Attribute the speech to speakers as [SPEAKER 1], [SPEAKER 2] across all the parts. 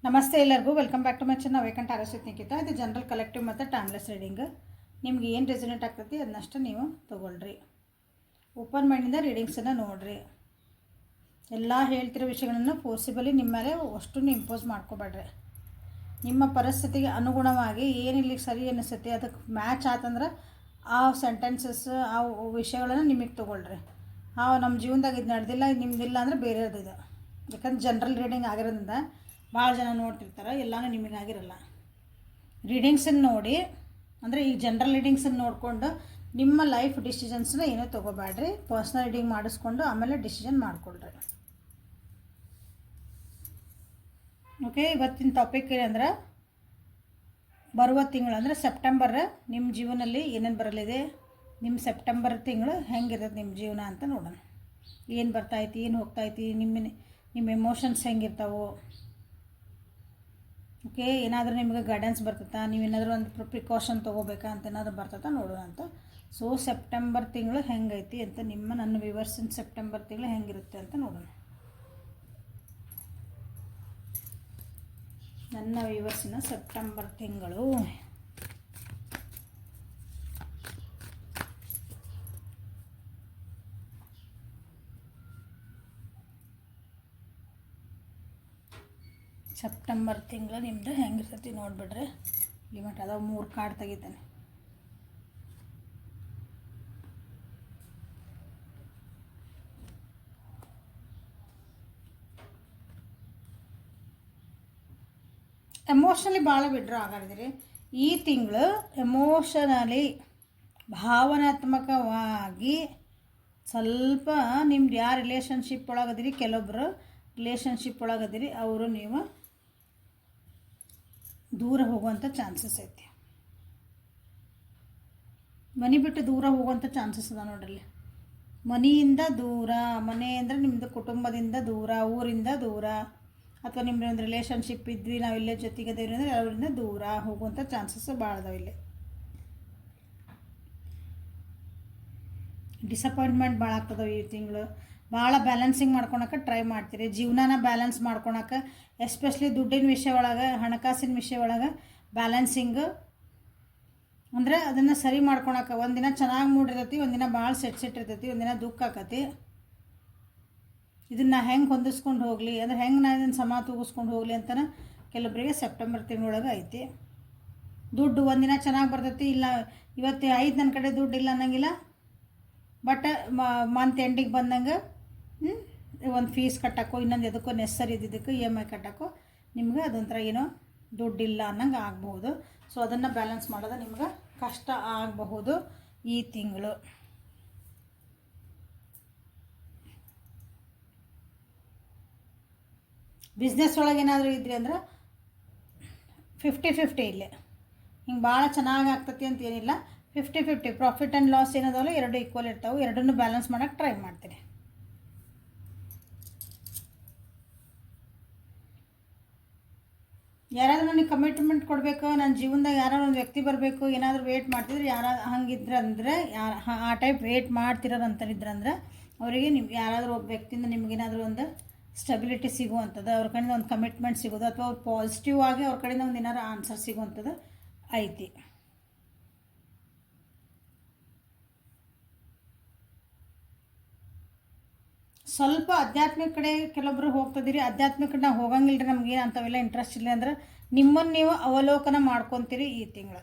[SPEAKER 1] ನಮಸ್ತೆ ಎಲ್ಲರಿಗೂ welcome back to my channel ವೇಕಂಟ್ ಆರಸಿತ್ ನಿಖಿತಾ. ಇದು ಜನರಲ್ ಕಲೆಕ್ಟಿವ್ ಮತ್ತು ಟೈಮ್ಲೆಸ್ ರೀಡಿಂಗ್. ನಿಮ್ಗೆ ಏನು ರೆಸನೇಟ್ ಆಗ್ತೈತಿ ಅದನ್ನಷ್ಟು ನೀವು ತೊಗೊಳ್ರಿ. ಓಪನ್ ಮೈಂಡಿಂದ ರೀಡಿಂಗ್ಸನ್ನು ನೋಡಿರಿ. ಎಲ್ಲ ಹೇಳ್ತಿರೋ ವಿಷಯಗಳನ್ನು ಫೋರ್ಸಿಬಲಿ ನಿಮ್ಮ ಮೇಲೆ ಅಷ್ಟು ಇಂಪೋಸ್ ಮಾಡ್ಕೋಬೇಡ್ರಿ. ನಿಮ್ಮ ಪರಿಸ್ಥಿತಿಗೆ ಅನುಗುಣವಾಗಿ ಏನಿಲ್ಲಿ ಸರಿ ಅನ್ನಿಸುತ್ತೆ ಅದಕ್ಕೆ ಮ್ಯಾಚ್ ಆತಂದ್ರೆ ಆ ಸೆಂಟೆನ್ಸಸ್ ಆ ವಿಷಯಗಳನ್ನು ನಿಮಗೆ ತೊಗೊಳ್ರಿ. ನಮ್ಮ ಜೀವನದಾಗ ಇದು ನಡೆದಿಲ್ಲ, ಇದು ನಿಮ್ದಿಲ್ಲ ಅಂದರೆ ಬೇರೆಯದು ಇದು. ಯಾಕಂದ್ರೆ ಜನರಲ್ ರೀಡಿಂಗ್ ಆಗಿರೋದ್ರಿಂದ ಭಾಳ ಜನ ನೋಡ್ತಿರ್ತಾರೆ, ಎಲ್ಲನೂ ನಿಮಗಾಗಿರಲ್ಲ. ರೀಡಿಂಗ್ಸನ್ನು ನೋಡಿ ಅಂದರೆ ಈಗ ಜನರಲ್ ರೀಡಿಂಗ್ಸನ್ನು ನೋಡಿಕೊಂಡು ನಿಮ್ಮ ಲೈಫ್ ಡಿಸಿಷನ್ಸ್ನ ಏನೂ ತೊಗೋಬೇಡ್ರಿ. ಪರ್ಸ್ನಲ್ ರೀಡಿಂಗ್ ಮಾಡಿಸ್ಕೊಂಡು ಆಮೇಲೆ ಡಿಸಿಷನ್ ಮಾಡಿಕೊಳ್ರಿ. ಓಕೆ, ಇವತ್ತಿನ ಟಾಪಿಕ್ ಏನಂದ್ರೆ ಬರುವ ತಿಂಗಳು ಅಂದರೆ ಸೆಪ್ಟೆಂಬರ್ ನಿಮ್ಮ ಜೀವನದಲ್ಲಿ ಏನೇನು ಬರಲಿದೆ, ನಿಮ್ಮ ಸೆಪ್ಟೆಂಬರ್ ತಿಂಗಳು ಹೆಂಗಿರ್ತದೆ ನಿಮ್ಮ ಜೀವನ ಅಂತ ನೋಡೋಣ. ಏನು ಬರ್ತಾಯಿತಿ, ಏನು ಹೋಗ್ತಾಯಿತಿ, ನಿಮ್ಮ ಎಮೋಷನ್ಸ್ ಹೆಂಗಿರ್ತಾವೋ. ಓಕೆ, ಏನಾದರೂ ನಿಮಗೆ ಗೈಡೆನ್ಸ್ ಬರ್ತೈತಾ, ನೀವೇನಾದರೂ ಒಂದು ಪ್ರಿಕಾಷನ್ ತೊಗೋಬೇಕಾ ಅಂತ ಏನಾದರೂ ಬರ್ತೈತಾ ನೋಡೋಣ ಅಂತ. ಸೊ ಸೆಪ್ಟೆಂಬರ್ ತಿಂಗಳು ಹೆಂಗೈತಿ ಅಂತ ನನ್ನ ವ್ಯೂವರ್ಸಿನ ಸೆಪ್ಟೆಂಬರ್ ತಿಂಗಳು ಹೆಂಗಿರುತ್ತೆ ಅಂತ ನೋಡೋಣ. ನನ್ನ ವ್ಯೂವರ್ಸಿನ ಸೆಪ್ಟೆಂಬರ್ ತಿಂಗಳು ನಿಮ್ಮದು ಹೆಂಗಿರ್ತೈತಿ ನೋಡಿಬಿಡ್ರಿ. ಲಿಮಿಟ್ ಅದಾವ 3 ಕಾರ್ಡ್ ತೆಗಿತಾನೆ. ಎಮೋಷ್ನಲಿ ಭಾಳ ವಿಡ್ರಾ ಆಗಿದ್ರಿ ಈ ತಿಂಗಳು. ಎಮೋಷನಲಿ ಭಾವನಾತ್ಮಕವಾಗಿ ಸ್ವಲ್ಪ ನಿಮ್ದು ಯಾರು ರಿಲೇಷನ್ಶಿಪ್ ಒಳಗದಿರಿ, ಕೆಲವೊಬ್ಬರು ರಿಲೇಷನ್ಶಿಪ್ ಒಳಗದಿರಿ ಅವರು ನೀವು ದೂರ ಹೋಗುವಂಥ ಚಾನ್ಸಸ್ ಐತಿ. ಮನೆ ಬಿಟ್ಟು ದೂರ ಹೋಗುವಂಥ ಚಾನ್ಸಸ್ ಅದ ನೋಡ್ರಲ್ಲಿ. ಮನೆಯಿಂದ ದೂರ, ಮನೆ ಅಂದರೆ ನಿಮ್ಮದು ಕುಟುಂಬದಿಂದ ದೂರ, ಊರಿಂದ ದೂರ, ಅಥವಾ ನಿಮ್ಮ ಒಂದು ರಿಲೇಷನ್ಶಿಪ್ ಇದ್ವಿ ನಾವು ಇಲ್ಲೇ ಜೊತೆಗದೇವಿ ಅಂದರೆ ಅವರಿಂದ ದೂರ ಹೋಗುವಂಥ ಚಾನ್ಸಸ್ ಭಾಳ ಅದಾವೆ ಇಲ್ಲಿ. ಡಿಸಪಾಯಿಂಟ್ಮೆಂಟ್ ಭಾಳ ಆಗ್ತದವೆ ಈ ತಿಂಗಳು. ಭಾಳ ಬ್ಯಾಲೆನ್ಸಿಂಗ್ ಮಾಡ್ಕೊಳಕ್ಕೆ ಟ್ರೈ ಮಾಡ್ತೀರಿ. ಜೀವನನ ಬ್ಯಾಲೆನ್ಸ್ ಮಾಡ್ಕೊಳಕ್ಕೆ, ಎಸ್ಪೆಷಲಿ ದುಡ್ಡಿನ ವಿಷಯ ಒಳಗೆ, ಹಣಕಾಸಿನ ವಿಷಯ ಒಳಗೆ ಬ್ಯಾಲೆನ್ಸಿಂಗು ಅಂದರೆ ಅದನ್ನು ಸರಿ ಮಾಡ್ಕೊಳಕ್ಕೆ. ಒಂದಿನ ಚೆನ್ನಾಗಿ ಮೂಡಿರ್ತೈತಿ, ಒಂದಿನ ಭಾಳ ಸೆಟ್ ಇರ್ತೈತಿ, ಒಂದಿನ ದುಃಖ ಆಕತಿ. ಇದನ್ನು ಹೆಂಗೆ ಹೊಂದಿಸ್ಕೊಂಡು ಹೋಗಲಿ ಅಂದರೆ ಹೆಂಗೆ ನಾನು ಇದನ್ನು ಸಮ ತೂಗಿಸ್ಕೊಂಡು ಹೋಗಲಿ ಅಂತಲೇ ಕೆಲವೊಬ್ಬರಿಗೆ ಸೆಪ್ಟೆಂಬರ್ ತಿಂಗಳೊಳಗೆ ಐತಿ. ದುಡ್ಡು ಒಂದಿನ ಚೆನ್ನಾಗಿ ಬರ್ತೈತಿ, ಇಲ್ಲ ಇವತ್ತು ಐದು ನನ್ನ ಕಡೆ ದುಡ್ಡು ಇಲ್ಲ ಅನ್ನಂಗಿಲ್ಲ, ಬಟ್ ಮಂತ್ ಎಂಡಿಗೆ ಬಂದಂಗೆ ಒಂದು ಫೀಸ್ ಕಟ್ಟೋಕ್ಕೋ ಇನ್ನೊಂದು ಎದಕ್ಕೋ ನೆಸಸರಿ ಇದ್ದಿದ್ದಕ್ಕೋ EMI ಕಟ್ಟೋಕ್ಕೋ ನಿಮ್ಗೆ ಅದೊಂಥರ ಏನೋ ದುಡ್ಡಿಲ್ಲ ಅನ್ನಂಗೆ ಆಗ್ಬಹುದು. ಸೊ ಅದನ್ನು ಬ್ಯಾಲೆನ್ಸ್ ಮಾಡೋದು ನಿಮ್ಗೆ ಕಷ್ಟ ಆಗಬಹುದು ಈ ತಿಂಗಳು. ಬಿಸ್ನೆಸ್ ಒಳಗೆ ಏನಾದರೂ ಇದ್ರಿ ಅಂದ್ರೆ 50-50 ಇಲ್ಲೇ. ಹಿಂಗೆ ಭಾಳ ಚೆನ್ನಾಗಿ ಆಗ್ತತಿ ಅಂತ ಏನಿಲ್ಲ, 50-50 ಪ್ರಾಫಿಟ್ ಆ್ಯಂಡ್ ಲಾಸ್ ಏನದಾವಲ್ಲ ಎರಡು ಈಕ್ವಲ್ ಇರ್ತಾವೆ. ಎರಡನ್ನೂ ಬ್ಯಾಲೆನ್ಸ್ ಮಾಡೋಕ್ಕೆ ಟ್ರೈ ಮಾಡ್ತೀನಿ. ಯಾರಾದರೂ ನನಗೆ ಕಮಿಟ್ಮೆಂಟ್ ಕೊಡಬೇಕು, ನನ್ನ ಜೀವನದಾಗ ಯಾರೋ ಒಂದು ವ್ಯಕ್ತಿ ಬರಬೇಕು, ಏನಾದರೂ ವೇಟ್ ಮಾಡ್ತಿದ್ರೆ ಹಂಗಿದ್ರೆ ಅಂದರೆ ಆ ಟೈಪ್ ವೇಟ್ ಮಾಡ್ತಿರೋರು ಅಂತಲಿದ್ರಂದ್ರೆ ಅವರಿಗೆ ಯಾರಾದರೂ ಒಬ್ಬ ವ್ಯಕ್ತಿಯಿಂದ ನಿಮಗೇನಾದರೂ ಒಂದು ಸ್ಟೆಬಿಲಿಟಿ ಸಿಗುವಂಥದ್ದು, ಅವ್ರ ಕಡೆಯಿಂದ ಒಂದು ಕಮಿಟ್ಮೆಂಟ್ ಸಿಗೋದು, ಅಥವಾ ಅವ್ರು ಪಾಸಿಟಿವ್ ಆಗಿ ಅವ್ರ ಕಡೆಯಿಂದ ಒಂದು ಏನಾರು ಆನ್ಸರ್ ಸಿಗುವಂಥದ್ದು ಐತಿ. ಸ್ವಲ್ಪ ಆಧ್ಯಾತ್ಮಿಕ ಕಡೆ ಕೆಲವೊಬ್ಬರು ಹೋಗ್ತಿದ್ದೀರಿ. ಆಧ್ಯಾತ್ಮಿಕ ಕಡೆ ನಾವು ಹೋಗಂಗಿಲ್ಲ ರೀ, ನಮಗೇನು ಅಂಥವೆಲ್ಲ ಇಂಟ್ರೆಸ್ಟ್ ಇಲ್ಲ ಅಂದ್ರೆ ನಿಮ್ಮನ್ನು ನೀವು ಅವಲೋಕನ ಮಾಡ್ಕೊತೀರಿ ಈ ತಿಂಗಳು.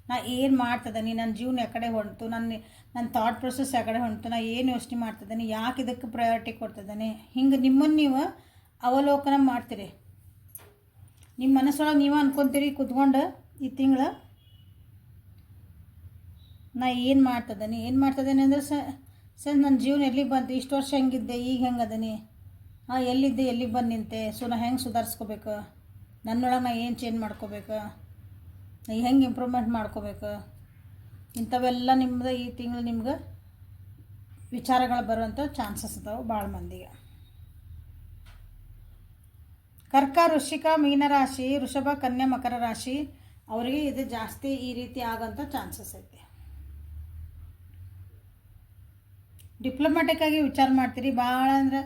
[SPEAKER 1] ನಾ ಏನು ಮಾಡ್ತಿದ್ದೀನಿ, ನನ್ನ ಜೀವನ ಯಾಕಡೆ ಹೊಂಟು, ನನ್ನ ಥಾಟ್ ಪ್ರೊಸೆಸ್ ಯಾಕಡೆ ಹೊಂಟು, ನಾ ಏನು ಯೋಚನೆ ಮಾಡ್ತಿದ್ದೀನಿ, ಯಾಕೆ ಇದಕ್ಕೆ ಪ್ರಯಾರಿಟಿ ಕೊಡ್ತಿದ್ದೀನಿ, ಹಿಂಗೆ ನಿಮ್ಮನ್ನು ನೀವು ಅವಲೋಕನ ಮಾಡ್ತೀರಿ. ನಿಮ್ಮ ಮನಸ್ಸೊಳಗೆ ನೀವು ಅಂದ್ಕೊತೀರಿ ಕೂತ್ಕೊಂಡು ಈ ತಿಂಗಳು ನಾ ಏನು ಮಾಡ್ತಿದ್ದೀನಿ ಅಂದರೆ ಸರ್ ನನ್ನ ಜೀವನ ಎಲ್ಲಿಗೆ ಬಂತು, ಇಷ್ಟು ವರ್ಷ ಹೆಂಗಿದ್ದೆ, ಈಗ ಹೆಂಗೆ ಅದೀನಿ, ಎಲ್ಲಿದ್ದೆ ಎಲ್ಲಿಗೆ ಬಂದು ನಿಂತೆ, ಸೊ ನಾ ಹೆಂಗೆ ಸುಧಾರಿಸ್ಕೋಬೇಕು, ನನ್ನೊಳಗೆ ನಾ ಏನು ಚೇಂಜ್ ಮಾಡ್ಕೋಬೇಕು, ಹೆಂಗೆ ಇಂಪ್ರೂವ್ಮೆಂಟ್ ಮಾಡ್ಕೋಬೇಕು, ಇಂಥವೆಲ್ಲ ನಿಮ್ಮದು ಈ ತಿಂಗಳು ನಿಮ್ಗೆ ವಿಚಾರಗಳು ಬರುವಂಥ ಚಾನ್ಸಸ್ ಅದಾವೆ ಭಾಳ ಮಂದಿಗೆ. ಕರ್ಕ, ವೃಶ್ಚಿಕ, ಮೀನರಾಶಿ, ವೃಷಭ, ಕನ್ಯಾ, ಮಕರ ರಾಶಿ ಅವರಿಗೆ ಇದು ಜಾಸ್ತಿ ಈ ರೀತಿ ಆಗೋಂಥ ಚಾನ್ಸಸ್ ಐತೆ. ಡಿಪ್ಲೊಮ್ಯಾಟಿಕ್ಕಾಗಿ ವಿಚಾರ ಮಾಡ್ತೀರಿ ಭಾಳ ಅಂದ್ರೆ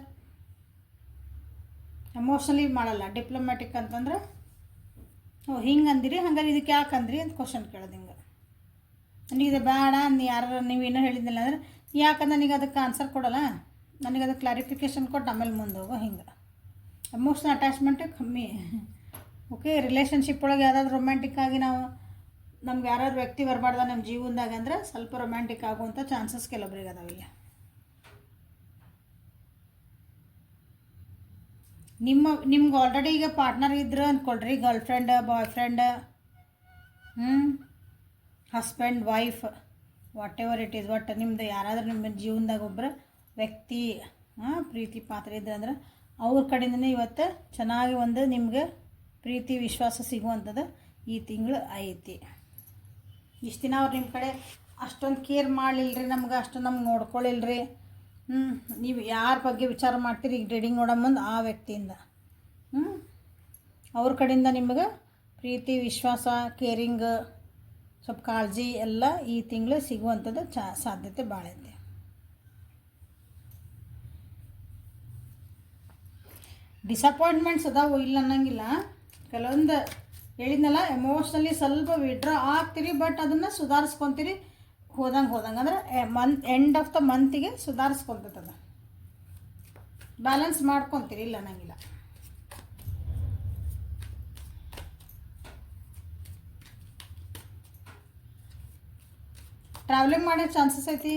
[SPEAKER 1] ಎಮೋಷ್ನಲಿ ಮಾಡಲ್ಲ. ಡಿಪ್ಲೊಮ್ಯಾಟಿಕ್ ಅಂತಂದ್ರೆ ಹಿಂಗೆ ಅಂದಿರಿ, ಹಂಗಾರೆ ಇದಕ್ಕೆ ಯಾಕೆ ಅಂದ್ರಿ ಅಂತ ಕ್ವಶನ್ ಕೇಳೋದು. ಹಿಂಗೆ ನನಗೆ ಇದು ಬೇಡ, ಯಾರು ನೀವೇನೋ ಹೇಳಿದ್ದಿಲ್ಲ ಅಂದ್ರೆ ಯಾಕಂದ್ರೆ ನನಗೆ ಅದಕ್ಕೆ ಆನ್ಸರ್ ಕೊಡೋಲ್ಲ, ನನಗೆ ಅದಕ್ಕೆ ಕ್ಲಾರಿಫಿಕೇಷನ್ ಕೊಟ್ಟು ಆಮೇಲೆ ಮುಂದೆ ಹೋಗೋ. ಹಿಂಗೆ ಎಮೋಷ್ನಲ್ ಅಟ್ಯಾಚ್ಮೆಂಟೇ ಕಮ್ಮಿ. ಓಕೆ, ರಿಲೇಷನ್ಶಿಪ್ ಒಳಗೆ ಯಾವುದಾದ್ರು ರೊಮ್ಯಾಂಟಿಕ್ ಆಗಿ ನಾವು ನಮ್ಗೆ ಯಾರಾದ್ರು ವ್ಯಕ್ತಿ ಬರಬಾರ್ದ ನಮ್ಮ ಜೀವನದಾಗ ಅಂದ್ರೆ ಸ್ವಲ್ಪ ರೊಮ್ಯಾಂಟಿಕ್ ಆಗುವಂಥ ಚಾನ್ಸಸ್ ಕೆಲವೊಬ್ರಿಗೆ ಅದಾವಿಲ್ಲ. ನಿಮ್ಗೆ ಆಲ್ರೆಡಿ ಈಗ ಪಾರ್ಟ್ನರ್ ಇದ್ರು ಅಂದ್ಕೊಳ್ರಿ, girlfriend, boyfriend, husband, wife, whatever it is, ಒಟ್ಟು ನಿಮ್ಮದು ಯಾರಾದರೂ ನಿಮ್ಮ ಜೀವನದಾಗ ಒಬ್ಬರು ವ್ಯಕ್ತಿ ಪ್ರೀತಿ ಪಾತ್ರ ಇದ್ರೆ ಅಂದ್ರೆ ಅವ್ರ ಕಡೆಯಿಂದನೇ ಇವತ್ತು ಚೆನ್ನಾಗಿ ಒಂದು ನಿಮ್ಗೆ ಪ್ರೀತಿ ವಿಶ್ವಾಸ ಸಿಗುವಂಥದ್ದು ಈ ತಿಂಗಳು ಐತಿ. ಇಷ್ಟು ದಿನ ಅವ್ರು ನಿಮ್ಮ ಕಡೆ ಅಷ್ಟೊಂದು ಕೇರ್ ಮಾಡಲಿಲ್ಲರಿ, ನಮ್ಗೆ ಅಷ್ಟೊಂದು ನಮ್ಗೆ ನೋಡ್ಕೊಳ್ಳಿಲ್ರಿ. ನೀವು ಯಾರ ಬಗ್ಗೆ ವಿಚಾರ ಮಾಡ್ತೀರಿ ಈಗ ರೀಡಿಂಗ್ ನೋಡೋ ಮುಂದೆ ಆ ವ್ಯಕ್ತಿಯಿಂದ ಅವ್ರ ಕಡೆಯಿಂದ ನಿಮಗೆ ಪ್ರೀತಿ ವಿಶ್ವಾಸ ಕೇರಿಂಗ್ ಸ್ವಲ್ಪ ಕಾಳಜಿ ಎಲ್ಲ ಈ ತಿಂಗಳು ಸಿಗುವಂಥದ್ದು ಸಾಧ್ಯತೆ ಭಾಳ ಐತೆ. ಡಿಸಪಾಯಿಂಟ್ಮೆಂಟ್ಸ್ ಅದಾವು, ಇಲ್ಲ ಅನ್ನಂಗಿಲ್ಲ. ಕೆಲವೊಂದು ಹೇಳಿದ್ನಲ್ಲ, ಎಮೋಷ್ನಲಿ ಸ್ವಲ್ಪ ವಿಡ್ರಾ ಆಗ್ತೀರಿ, ಬಟ್ ಅದನ್ನು ಸುಧಾರಿಸ್ಕೊತೀರಿ ಹೋದಂಗೆ ಅಂದ್ರೆ ಎಂಡ್ ಆಫ್ ದ ಮಂತಿಗೆ ಸುಧಾರಿಸ್ಕೊಳ್ತದ, ಬ್ಯಾಲೆನ್ಸ್ ಮಾಡ್ಕೊತೀರಿ, ಇಲ್ಲ ಅನ್ನಂಗಿಲ್ಲ. ಟ್ರಾವೆಲಿಂಗ್ ಮಾಡೋ ಚಾನ್ಸಸ್ ಐತಿ.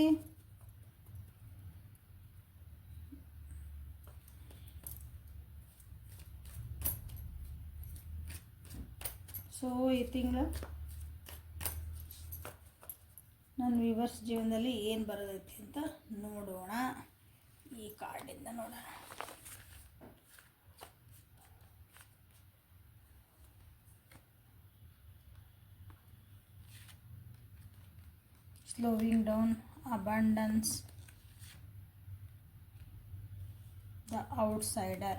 [SPEAKER 1] ಸೊ ಈ ತಿಂಗಳು ನನ್ನ ವ್ಯೂವರ್ಸ್ ಜೀವನದಲ್ಲಿ ಏನು ಬರೋದೈತಿ ಅಂತ ನೋಡೋಣ. ಈ ಕಾರ್ಡಿಂದ ನೋಡೋಣ. slowing down, abundance, the outsider.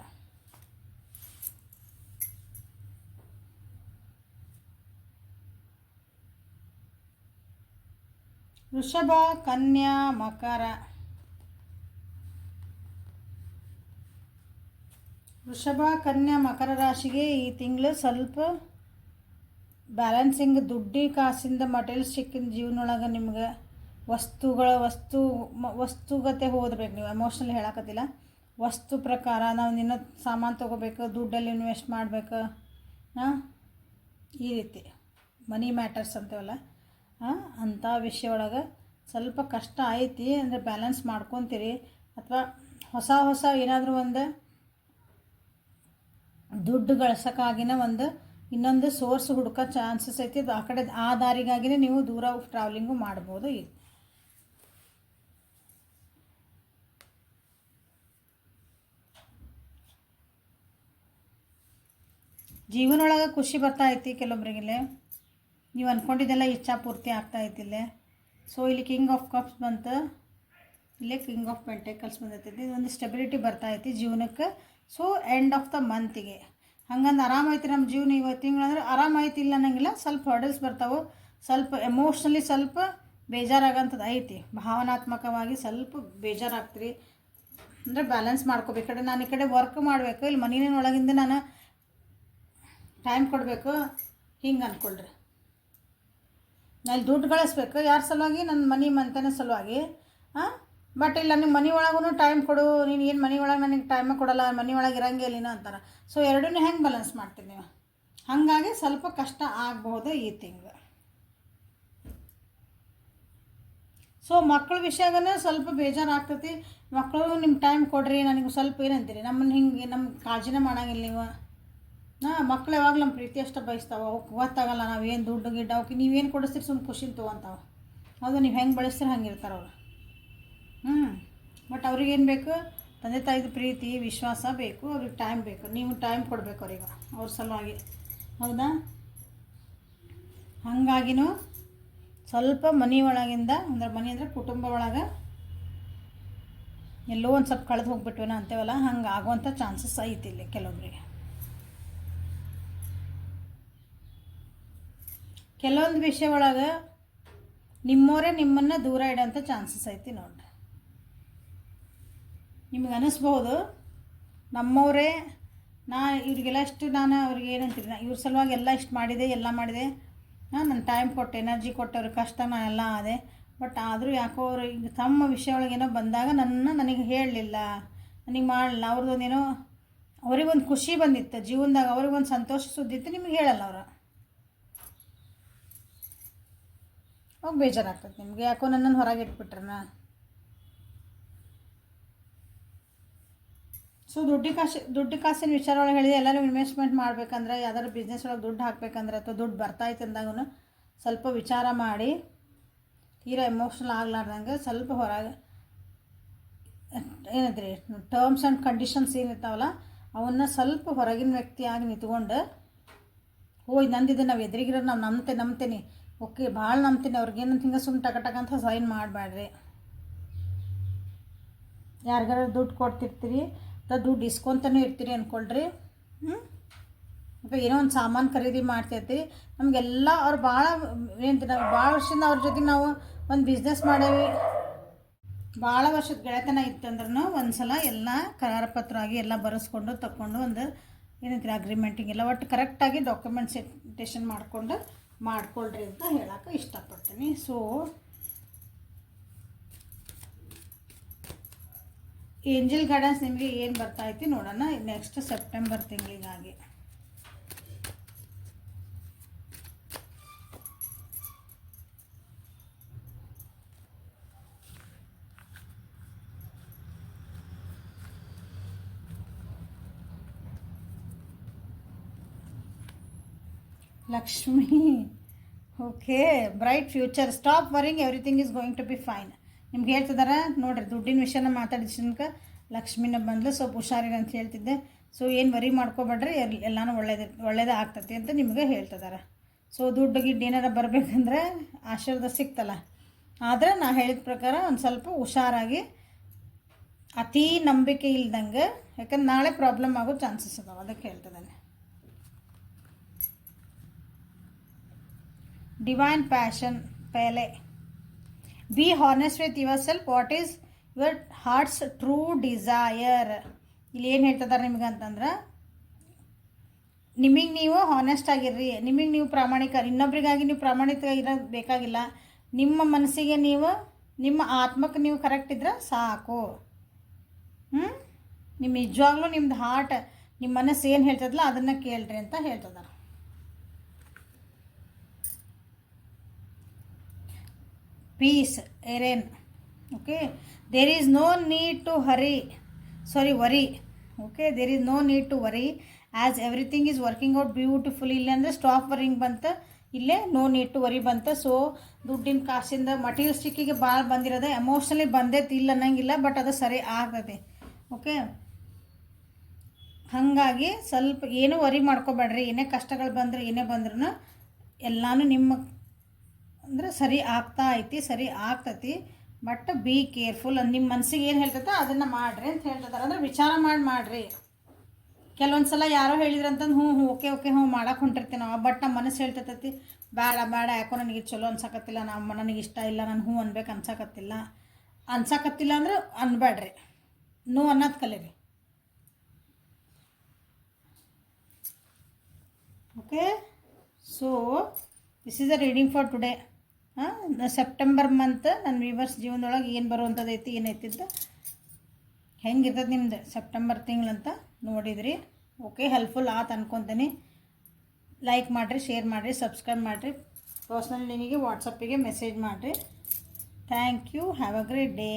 [SPEAKER 1] ವೃಷಭ, ಕನ್ಯಾ, ಮಕರ. ವೃಷಭ, ಕನ್ಯಾ, ಮಕರ ರಾಶಿಗೆ ಈ ತಿಂಗಳು ಸ್ವಲ್ಪ ಬ್ಯಾಲೆನ್ಸಿಂಗ್, ದುಡ್ಡಿ ಕಾಸಿಂದ ಮಟೀರಿಯಲ್ಸ್ ಸಿಕ್ಕಿನ ಜೀವನೊಳಗೆ ನಿಮ್ಗೆ ವಸ್ತುಗತೆ ಹೋದ್ಬೇಕು. ನೀವು ಎಮೋಷ್ನಲಿ ಹೇಳಕತ್ತಿಲ್ಲ, ವಸ್ತು ಪ್ರಕಾರ ನಾವು ನಿನ್ನ ಸಾಮಾನು ತೊಗೋಬೇಕು, ದುಡ್ಡಲ್ಲಿ ಇನ್ವೆಸ್ಟ್ ಮಾಡಬೇಕು, ಈ ರೀತಿ ಮನಿ ಮ್ಯಾಟರ್ಸ್ ಅಂತೇವಲ್ಲ ಅಂಥ ವಿಷಯ ಒಳಗೆ ಸ್ವಲ್ಪ ಕಷ್ಟ ಐತಿ. ಅಂದರೆ ಬ್ಯಾಲೆನ್ಸ್ ಮಾಡ್ಕೊತೀರಿ, ಅಥವಾ ಹೊಸ ಏನಾದರೂ ಒಂದು ದುಡ್ಡು ಗಳಿಸೋಕ್ಕಾಗಿನ ಒಂದು ಇನ್ನೊಂದು ಸೋರ್ಸ್ ಹುಡುಕೋ ಚಾನ್ಸಸ್ ಐತಿ. ಆ ಕಡೆ ಆ ದಾರಿಗಾಗಿನೇ ನೀವು ದೂರ ಟ್ರಾವೆಲಿಂಗು ಮಾಡ್ಬೋದು. ಜೀವನೊಳಗೆ ಖುಷಿ ಬರ್ತಾ ಐತಿ ಕೆಲವೊಬ್ರಿಗಿಲ್ಲೇ, ನೀವು ಅಂದ್ಕೊಂಡಿದ್ದೆಲ್ಲ ಇಚ್ಛಾ ಪೂರ್ತಿ ಆಗ್ತಾ ಐತಿಲ್ಲೇ. ಸೊ ಇಲ್ಲಿ ಕಿಂಗ್ ಆಫ್ ಕಪ್ಸ್ ಬಂತು, ಇಲ್ಲೇ ಕಿಂಗ್ ಆಫ್ ಪೆಂಟೆಕಲ್ಸ್ ಬಂದೈತಿ. ಒಂದು ಸ್ಟೆಬಿಲಿಟಿ ಬರ್ತಾ ಐತಿ ಜೀವನಕ್ಕೆ. ಸೊ ಎಂಡ್ ಆಫ್ ದ ಮಂತಿಗೆ ಹಂಗಂದು ಆರಾಮೈತಿ ನಮ್ಮ ಜೀವನ ಇವತ್ತು ತಿಂಗಳಂದ್ರೆ ಆರಾಮೈತಿ, ಇಲ್ಲ ಅನ್ನಂಗಿಲ್ಲ. ಸ್ವಲ್ಪ ಹರ್ಡಲ್ಸ್ ಬರ್ತಾವೆ, ಸ್ವಲ್ಪ ಎಮೋಷ್ನಲಿ ಸ್ವಲ್ಪ ಬೇಜಾರಾಗಂಥದ್ದು ಐತಿ. ಭಾವನಾತ್ಮಕವಾಗಿ ಸ್ವಲ್ಪ ಬೇಜಾರಾಗ್ತೀರಿ. ಅಂದರೆ ಬ್ಯಾಲೆನ್ಸ್ ಮಾಡ್ಕೋಬೇಕು. ಈ ಕಡೆ ನಾನು ಈ ಕಡೆ ವರ್ಕ್ ಮಾಡಬೇಕು, ಇಲ್ಲಿ ಮನೆಯೊಳಗಿಂದ ನಾನು ಟೈಮ್ ಕೊಡಬೇಕು, ಹಿಂಗೆ ಅಂದ್ಕೊಳ್ರಿ. ನಾನು ದುಡ್ಡು ಗಳಿಸ್ಬೇಕು ಯಾರ ಸಲುವಾಗಿ, ನನ್ನ ಮನೆ ಮಂತನ ಸಲುವಾಗಿ. ಬಟ್ ಇಲ್ಲ ನಿಮ್ಮ ಮನೆ ಒಳಗೂ ಟೈಮ್ ಕೊಡು, ನೀನು ಏನು ಮನೆ ಒಳಗೆ ನನಗೆ ಟೈಮೇ ಕೊಡಲ್ಲ, ಮನೆ ಒಳಗೆ ಇರಂಗಿಲ್ಲ ಅಂತಾರೆ. ಸೊ ಎರಡನ್ನೂ ಹೆಂಗೆ ಬ್ಯಾಲೆನ್ಸ್ ಮಾಡ್ತೀರಿ ನೀವು? ಹಾಗಾಗಿ ಸ್ವಲ್ಪ ಕಷ್ಟ ಆಗ್ಬೋದು ಈ ತಿಂಗಳು. ಸೊ ಮಕ್ಕಳ ವಿಷಯಗನೇ ಸ್ವಲ್ಪ ಬೇಜಾರಾಗ್ತೈತಿ. ಮಕ್ಕಳು ನಿಮ್ಮ ಟೈಮ್ ಕೊಡ್ರಿ, ನನಗೆ ಸ್ವಲ್ಪ ಏನಂತೀರಿ, ನಮ್ಮನ್ನು ಹಿಂಗೆ ನಮ್ಮ ಕಾಳಜಿನೇ ಮಾಡಂಗಿಲ್ಲ ನೀವು. ಮಕ್ಳು ಯಾವಾಗಲೂ ನಮ್ಮ ಪ್ರೀತಿ ಅಷ್ಟು ಬಯಸ್ತಾವೆ, ಅವಕ್ಕೆ ಗೊತ್ತಾಗಲ್ಲ ನಾವೇನು ದುಡ್ಡು ಗಿಡ್ಡ ಅವಕ್ಕೆ ನೀವೇನು ಕೊಡಿಸ್ತೀರಿ ಸುಮ್ಮನೆ ಖುಷಿನ ತೊಗೊತಾವೆ. ಹೌದು, ನೀವು ಹೆಂಗೆ ಬಳಸ್ತೀರಿ ಹಂಗೆ ಇರ್ತಾರೆ ಅವರು. ಬಟ್ ಅವ್ರಿಗೇನು ಬೇಕು, ತಂದೆ ತಾಯಿದು ಪ್ರೀತಿ ವಿಶ್ವಾಸ ಬೇಕು, ಅವ್ರಿಗೆ ಟೈಮ್ ಬೇಕು. ನೀವು ಟೈಮ್ ಕೊಡಬೇಕು ಅವ್ರಿಗೆ, ಅವ್ರ ಸಲುವಾಗಿ. ಹೌದಾ? ಹಾಗಾಗಿನೂ ಸ್ವಲ್ಪ ಮನೆ ಒಳಗಿಂದ, ಅಂದ್ರೆ ಮನೆ ಅಂದರೆ ಕುಟುಂಬ ಒಳಗೆ ಎಲ್ಲೋ ಒಂದು ಸ್ವಲ್ಪ ಕಳೆದು ಹೋಗ್ಬಿಟ್ವೇನೋ ಅಂತೇವಲ್ಲ, ಹಂಗೆ ಆಗುವಂಥ ಚಾನ್ಸಸ್ ಐತಿ ಇಲ್ಲಿ ಕೆಲವೊಬ್ಬರಿಗೆ. ಕೆಲವೊಂದು ವಿಷಯ ಒಳಗೆ ನಿಮ್ಮವರೇ ನಿಮ್ಮನ್ನು ದೂರ ಇಡೋಂಥ ಚಾನ್ಸಸ್ ಐತಿ ನೋಡ್ರಿ. ನಿಮ್ಗೆ ಅನ್ನಿಸ್ಬೋದು ನಮ್ಮವರೇ ಇವ್ರಿಗೆಲ್ಲ ಇಷ್ಟು ನಾನು ಅವ್ರಿಗೆ ಏನಂತೀನಿ ಇವ್ರ ಸಲುವಾಗಿ ಎಲ್ಲ ಇಷ್ಟು ಮಾಡಿದೆ ಎಲ್ಲ ಮಾಡಿದೆ, ನನ್ನ ಟೈಮ್ ಕೊಟ್ಟು ಎನರ್ಜಿ ಕೊಟ್ಟು ಅವ್ರ ಕಷ್ಟ ನಾನೆಲ್ಲ ಆದೆ. ಬಟ್ ಆದರೂ ಯಾಕೋ ಅವರು ಈಗ ತಮ್ಮ ವಿಷಯ ಒಳಗೇನೋ ಬಂದಾಗ ನನಗೆ ಹೇಳಲಿಲ್ಲ, ನನಗೆ ಮಾಡಲಿಲ್ಲ. ಅವ್ರದ್ದೊಂದೇನೋ ಅವ್ರಿಗೊಂದು ಖುಷಿ ಬಂದಿತ್ತು ಜೀವನದಾಗ, ಅವ್ರಿಗೊಂದು ಸಂತೋಷ ಸುದ್ದಿತ್ತು, ನಿಮ್ಗೆ ಹೇಳಲ್ಲ ಅವರು. ಅವಾಗ ಬೇಜಾರಾಗ್ತದೆ ನಿಮಗೆ, ಯಾಕೋ ನನ್ನನ್ನು ಹೊರಗೆ ಇಟ್ಬಿಟ್ರನ. ಸೊ ದುಡ್ಡು ಕಾಸಿನ ವಿಚಾರ ಒಳಗೆ ಹೇಳಿದೆ. ಎಲ್ಲರೂ ಇನ್ವೆಸ್ಟ್ಮೆಂಟ್ ಮಾಡ್ಬೇಕಂದ್ರೆ, ಯಾವ್ದಾದ್ರು ಬಿಸ್ನೆಸ್ ಒಳಗೆ ದುಡ್ಡು ಹಾಕ್ಬೇಕಂದ್ರೆ ಅಥವಾ ದುಡ್ಡು ಬರ್ತಾಯಿತ್ತು ಅಂದಾಗೂ ಸ್ವಲ್ಪ ವಿಚಾರ ಮಾಡಿ, ತೀರಾ ಎಮೋಷ್ನಲ್ ಆಗ್ಲಾರ್ದಂಗೆ ಸ್ವಲ್ಪ ಹೊರಗೆ ಏನಂದ್ರಿ ಟರ್ಮ್ಸ್ ಆ್ಯಂಡ್ ಕಂಡೀಷನ್ಸ್ ಏನಿರ್ತಾವಲ್ಲ ಅವನ್ನ ಸ್ವಲ್ಪ ಹೊರಗಿನ ವ್ಯಕ್ತಿಯಾಗಿ ನಿಂತ್ಕೊಂಡು, ಇದು ನಂದಿದೆ, ನಾವು ಎದುರಿಗಿರೋ ನಾವು ನಂಬ್ತೇನೆ, ಓಕೆ ಭಾಳ ನಂಬ್ತೀನಿ, ಅವ್ರಿಗೇನಂತ ಹಿಂಗೆ ಸುಮ್ಮನೆ ಟಕ ಅಂತ ಸೈನ್ ಮಾಡಬೇಡ್ರಿ. ಯಾರಿಗಾರ ದುಡ್ಡು ಕೊಡ್ತಿರ್ತೀರಿ ಅಥವಾ ದುಡ್ಡು ಇಸ್ಕೊತಾನೂ ಇರ್ತೀರಿ ಅಂದ್ಕೊಳ್ರಿ. ಅಥವಾ ಏನೋ ಒಂದು ಸಾಮಾನು ಖರೀದಿ ಮಾಡ್ತಿರ್ತೀರಿ, ನಮಗೆಲ್ಲ ಅವ್ರು ಭಾಳ ಏನಂತೀವಿ, ನಾವು ಭಾಳ ವರ್ಷದಿಂದ ಅವ್ರ ಜೊತೆಗೆ ನಾವು ಒಂದು ಬಿಸ್ನೆಸ್ ಮಾಡೇವಿ, ಭಾಳ ವರ್ಷದ ಗೆಳೆತನ ಇತ್ತಂದ್ರೂ ಒಂದು ಸಲ ಎಲ್ಲ ಕರಾರ ಪತ್ರವಾಗಿ ಎಲ್ಲ ಬರೆಸ್ಕೊಂಡು ತಗೊಂಡು ಒಂದು ಏನಂತೀರಿ ಅಗ್ರಿಮೆಂಟಿಗೆಲ್ಲ ಒಟ್ಟು ಕರೆಕ್ಟಾಗಿ ಡಾಕ್ಯುಮೆಂಟೇಷನ್ ಮಾಡ್ಕೊಳ್ರಿ ಅಂತ ಹೇಳೋಕೆ ಇಷ್ಟಪಡ್ತೀನಿ. ಸೊ ಏಂಜಲ್ ಗೈಡೆನ್ಸ್ ನಿಮಗೆ ಏನು ಬರ್ತಾಯಿತ್ತು ನೋಡೋಣ ನೆಕ್ಸ್ಟ್ ಸೆಪ್ಟೆಂಬರ್ ತಿಂಗಳಿಗಾಗಿ. Lakshmi, okay, bright future, stop worrying, everything is going to be fine. ನಿಮ್ಗೆ ಹೇಳ್ತಿದಾರೆ ನೋಡಿರಿ, ದುಡ್ಡಿನ ವಿಷಯನ ಮಾತಾಡಿದ ಲಕ್ಷ್ಮಿನ ಬಂದು ಸ್ವಲ್ಪ ಹುಷಾರಿರಿ ಅಂತ ಹೇಳ್ತಿದ್ದೆ. ಸೊ ಏನು ವರಿ ಮಾಡ್ಕೊಬೇಡ್ರಿ, ಎಲ್ಲನೂ ಒಳ್ಳೇದೇ ಆಗ್ತತಿ ಅಂತ ನಿಮಗೆ ಹೇಳ್ತಿದ್ದಾರೆ. ಸೊ ದುಡ್ಡು ಗಿಡ್ಡು ಏನಾರ ಬರಬೇಕಂದ್ರೆ ಆಶೀರ್ವಾದ ಸಿಕ್ತಲ್ಲ, ಆದರೆ ನಾ ಹೇಳಿದ ಪ್ರಕಾರ ಒಂದು ಸ್ವಲ್ಪ ಹುಷಾರಾಗಿ, ಅತೀ ನಂಬಿಕೆ ಇಲ್ದಂಗೆ, ಯಾಕಂದ್ರೆ ನಾಳೆ ಪ್ರಾಬ್ಲಮ್ ಆಗೋ ಚಾನ್ಸಸ್ ಅದಾವೆ, ಅದಕ್ಕೆ ಹೇಳ್ತಿದ್ದಾನೆ. ಡಿವೈನ್ ಪ್ಯಾಷನ್ ಪೇಲೆ, be honest with yourself, what is your heart's true desire. ಇಲ್ಲಿ ಏನು ಹೇಳ್ತಿದ್ದಾರೆ ನಿಮ್ಗೆ ಅಂತಂದ್ರೆ, ನಿಮಗೆ ನೀವು ಹಾನೆಸ್ಟ್ ಆಗಿರ್ರಿ, ನಿಮಗೆ ನೀವು ಪ್ರಾಮಾಣಿಕ, ಇನ್ನೊಬ್ರಿಗಾಗಿ ನೀವು ಪ್ರಾಮಾಣಿಕ ಇರೋದು ಬೇಕಾಗಿಲ್ಲ. ನಿಮ್ಮ ಮನಸ್ಸಿಗೆ ನೀವು, ನಿಮ್ಮ ಆತ್ಮಕ್ಕೆ ನೀವು ಕರೆಕ್ಟ್ ಇದ್ರೆ ಸಾಕು. ನಿಮ್ಮ ನಿಜವಾಗ್ಲೂ ನಿಮ್ದು ಹಾರ್ಟ್, ನಿಮ್ಮ ಮನಸ್ಸು ಏನು ಹೇಳ್ತದಲ್ಲ ಅದನ್ನು ಕೇಳ್ರಿ ಅಂತ ಹೇಳ್ತಿದ್ದಾರೆ. Peace, Erin. Okay, there is no need to worry. Okay, there is no need to worry as everything is working out beautifully. ಇಲ್ಲಿ ಅಂದರೆ ಸ್ಟಾಪ್ ವರಿಂಗ್ ಬಂತು, ಇಲ್ಲೇ ನೋ ನೀಡ್ ಟು ವರಿ ಬಂತು. ಸೊ ದುಡ್ಡಿನ ಕಾಸಿಂದ ಮಟೀರಿಯಲ್ಸ್ಟಿಕ್ಕಿಗೆ ಭಾಳ ಬಂದಿರೋದು, ಎಮೋಷ್ನಲಿ ಬಂದೈತಿ ಇಲ್ಲ ಅನ್ನಂಗಿಲ್ಲ, ಬಟ್ ಅದು ಸರಿ ಆಗ್ತದೆ. ಓಕೆ, ಹಾಗಾಗಿ ಸ್ವಲ್ಪ ಏನೂ ವರಿ ಮಾಡ್ಕೋಬೇಡ್ರಿ. ಏನೇ ಕಷ್ಟಗಳು ಬಂದರೆ ಏನೇ ಬಂದ್ರೂ ಎಲ್ಲನೂ ನಿಮ್ಮ ಅಂದರೆ ಸರಿ ಆಗ್ತತಿ. ಬಟ್ ಬಿ ಕೇರ್ಫುಲ್, ನಿಮ್ಮ ಮನಸ್ಸಿಗೆ ಏನು ಹೇಳ್ತೈತೋ ಅದನ್ನು ಮಾಡಿರಿ ಅಂತ ಹೇಳ್ತಿದ್ದಾರೆ. ಅಂದರೆ ವಿಚಾರ ಮಾಡಿರಿ. ಕೆಲವೊಂದು ಸಲ ಯಾರೋ ಹೇಳಿದ್ರಂತಂದು ಹ್ಞೂ ಓಕೆ ಮಾಡಕ್ಕೆ ಹೊಂಟಿರ್ತೀವಿ ನಾವು, ಬಟ್ ನಮ್ಮ ಮನಸ್ಸು ಹೇಳ್ತೈತಿ ಬೇಡ ಯಾಕೋ ನನಗೆ ಚಲೋ ಅನ್ಸಕತ್ತಿಲ್ಲ, ನನಗೆ ಇಷ್ಟ ಇಲ್ಲ, ನಾನು ಹ್ಞೂ ಅನ್ಬೇಕು ಅನ್ಸಕತ್ತಿಲ್ಲ ಅಂದ್ರೆ ಅನ್ಬೇಡ್ರಿ, ನೋ ಅನ್ನೋದು ಕಲೀರಿ. Okay, so this is a reading for today. September month ನನ್ನ ವ್ಯೂವರ್ಸ್ ಜೀವನದೊಳಗೆ ಏನು ಬರುವಂಥದ್ದೈತಿ ಏನೈತಿದ್ದು ಹೆಂಗಿರ್ತದೆ ನಿಮ್ದು ಸೆಪ್ಟೆಂಬರ್ ತಿಂಗಳಂತ ನೋಡಿದ್ರಿ. ಓಕೆ, ಹೆಲ್ಪ್ಫುಲ್ ಆತು ಅನ್ಕೊತೀನಿ. ಲೈಕ್ ಮಾಡಿರಿ, ಶೇರ್ ಮಾಡಿರಿ, ಸಬ್ಸ್ಕ್ರೈಬ್ ಮಾಡಿರಿ, ಪರ್ಸ್ನಲ್ ನಿಮಗೆ ವಾಟ್ಸಪ್ಪಿಗೆ ಮೆಸೇಜ್ ಮಾಡಿರಿ. Thank you, have a great day.